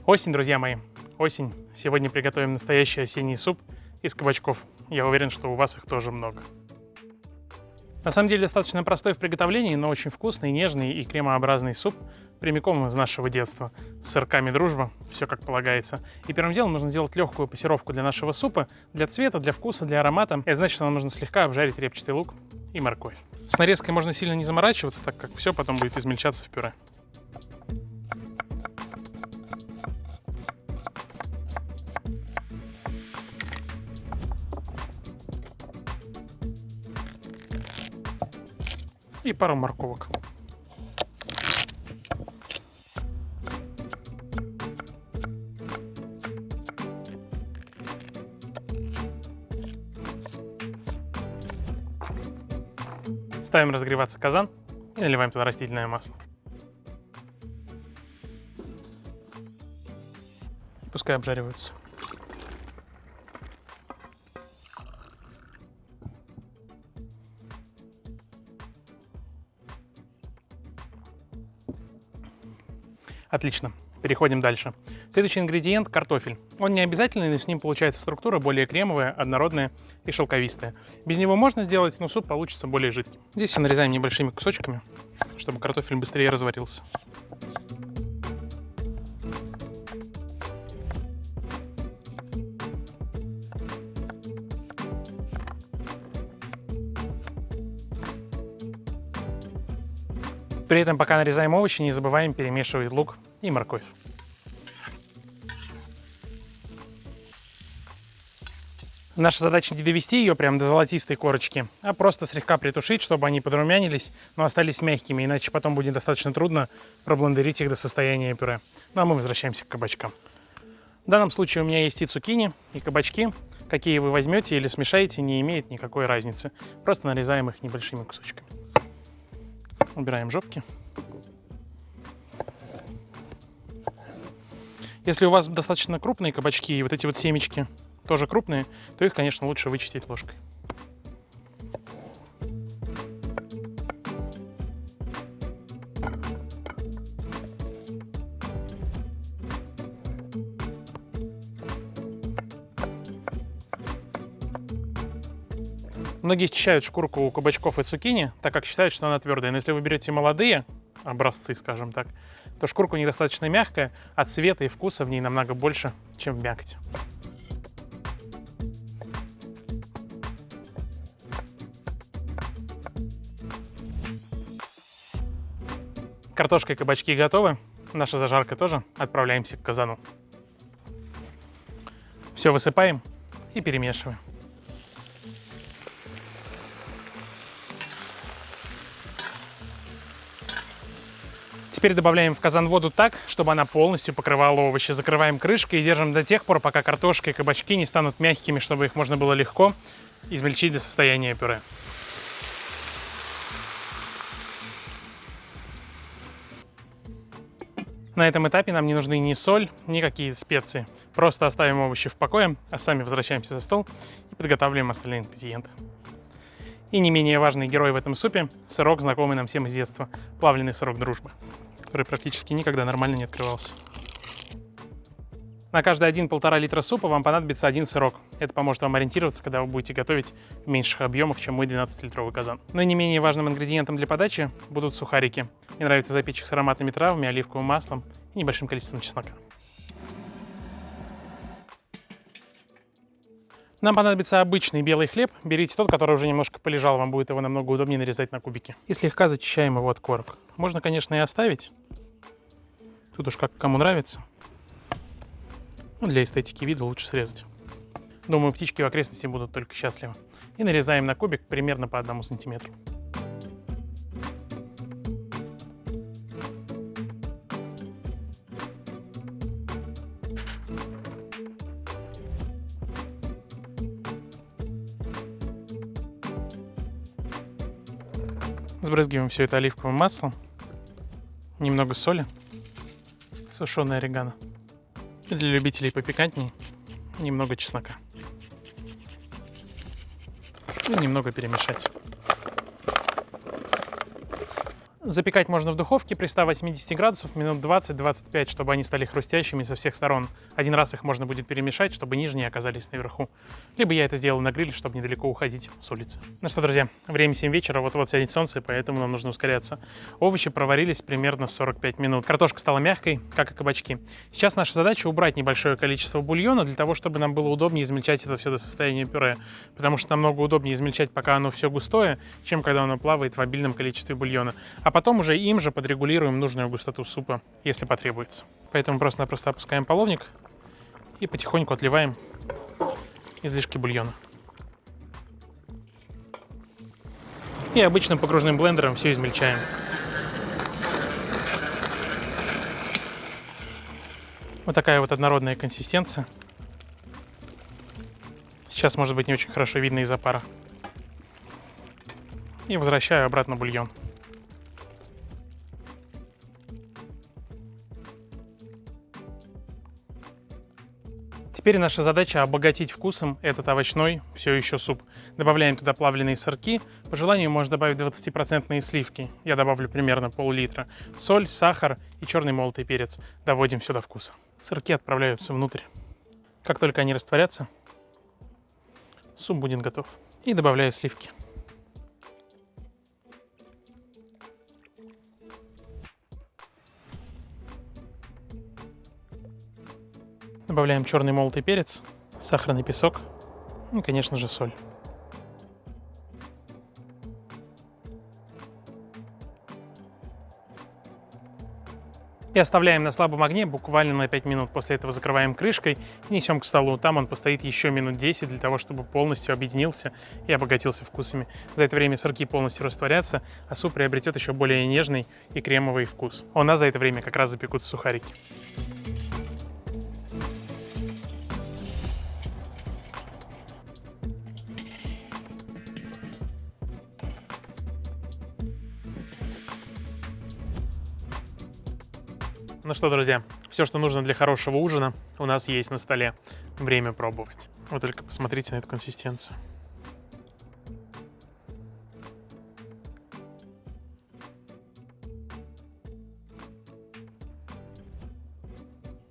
Осень, друзья мои, осень. Сегодня приготовим настоящий осенний суп из кабачков. Я уверен, что у вас их тоже много. На самом деле достаточно простой в приготовлении, но очень вкусный, нежный и кремообразный суп прямиком из нашего детства. С сырками дружба, все как полагается. И первым делом нужно сделать легкую пассировку для нашего супа, для цвета, для вкуса, для аромата. Это значит, что нам нужно слегка обжарить репчатый лук и морковь. С нарезкой можно сильно не заморачиваться, так как все потом будет измельчаться в пюре. И пару морковок. Ставим разогреваться казан и наливаем туда растительное масло. И пускай обжариваются. Отлично. Переходим дальше. Следующий ингредиент – картофель. Он не обязательный, но с ним получается структура более кремовая, однородная и шелковистая. Без него можно сделать, но суп получится более жидким. Здесь все нарезаем небольшими кусочками, чтобы картофель быстрее разварился. При этом, пока нарезаем овощи, не забываем перемешивать лук и морковь. Наша задача не довести ее прям до золотистой корочки, а просто слегка притушить, чтобы они подрумянились, но остались мягкими, иначе потом будет достаточно трудно проблендерить их до состояния пюре. Ну а мы возвращаемся к кабачкам. В данном случае у меня есть и цукини, и кабачки. Какие вы возьмете или смешаете, не имеет никакой разницы. Просто нарезаем их небольшими кусочками. Убираем жопки. Если у вас достаточно крупные кабачки и вот эти вот семечки тоже крупные, то их, конечно, лучше вычистить ложкой. Многие счищают шкурку у кабачков и цукини, так как считают, что она твердая. Но если вы берете молодые образцы, скажем так, то шкурка у них достаточно мягкая, а цвета и вкуса в ней намного больше, чем в мякоти. Картошка и кабачки готовы. Наша зажарка тоже. Отправляемся к казану. Все высыпаем и перемешиваем. Теперь добавляем в казан воду так, чтобы она полностью покрывала овощи. Закрываем крышкой и держим до тех пор, пока картошка и кабачки не станут мягкими, чтобы их можно было легко измельчить до состояния пюре. На этом этапе нам не нужны ни соль, ни какие специи. Просто оставим овощи в покое, а сами возвращаемся за стол и подготавливаем остальные ингредиенты. И не менее важный герой в этом супе – сырок, знакомый нам всем из детства, плавленый сырок дружбы, который практически никогда нормально не открывался. На каждые 1,5 литра супа вам понадобится один сырок. Это поможет вам ориентироваться, когда вы будете готовить в меньших объемах, чем мой 12-литровый казан. Но и не менее важным ингредиентом для подачи будут сухарики. Мне нравится запечь их с ароматными травами, оливковым маслом и небольшим количеством чеснока. Нам понадобится обычный белый хлеб. Берите тот, который уже немножко полежал, вам будет его намного удобнее нарезать на кубики. И слегка зачищаем его от корок. Можно, конечно, и оставить. Тут уж как кому нравится. Но для эстетики вида лучше срезать. Думаю, птички в окрестности будут только счастливы. И нарезаем на кубик примерно по 1 сантиметру. Сбрызгиваем все это оливковым маслом, немного соли, сушеный орегано. И для любителей попикантнее немного чеснока. И немного перемешать. Запекать можно в духовке при 180 градусов минут 20-25, чтобы они стали хрустящими со всех сторон. Один раз их можно будет перемешать, чтобы нижние оказались наверху. Либо я это сделал на гриле, чтобы недалеко уходить с улицы. Ну что, друзья, время 7 вечера, вот-вот сядет солнце, поэтому нам нужно ускоряться. Овощи проварились примерно 45 минут. Картошка стала мягкой, как и кабачки. Сейчас наша задача убрать небольшое количество бульона, для того, чтобы нам было удобнее измельчать это все до состояния пюре. Потому что намного удобнее измельчать, пока оно все густое, чем когда оно плавает в обильном количестве бульона. А потом уже им же подрегулируем нужную густоту супа, если потребуется. Поэтому просто-напросто опускаем половник и потихоньку отливаем излишки бульона. И обычным погружным блендером все измельчаем. Вот такая вот однородная консистенция. Сейчас, может быть, не очень хорошо видно из-за пара. И возвращаю обратно бульон. Теперь наша задача обогатить вкусом этот овощной все еще суп. Добавляем туда плавленые сырки. По желанию можно добавить 20% сливки. Я добавлю примерно пол-литра. Соль, сахар и черный молотый перец. Доводим все до вкуса. Сырки отправляются внутрь. Как только они растворятся, суп будет готов. И добавляю сливки. Добавляем черный молотый перец, сахарный песок и, конечно же, соль. И оставляем на слабом огне буквально на 5 минут. После этого закрываем крышкой и несем к столу. Там он постоит еще минут 10 для того, чтобы полностью объединился и обогатился вкусами. За это время сырки полностью растворятся, а суп приобретет еще более нежный и кремовый вкус. А у нас за это время как раз запекутся сухарики. Ну что, друзья, все, что нужно для хорошего ужина, у нас есть на столе. Время пробовать. Вы только посмотрите на эту консистенцию.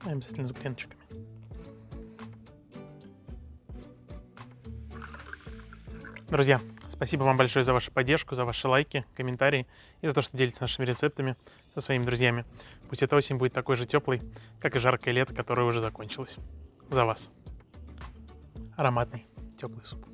Обязательно с греночками. Друзья, спасибо вам большое за вашу поддержку, за ваши лайки, комментарии и за то, что делитесь нашими рецептами со своими друзьями. Пусть эта осень будет такой же теплой, как и жаркое лето, которое уже закончилось. За вас. Ароматный, теплый суп.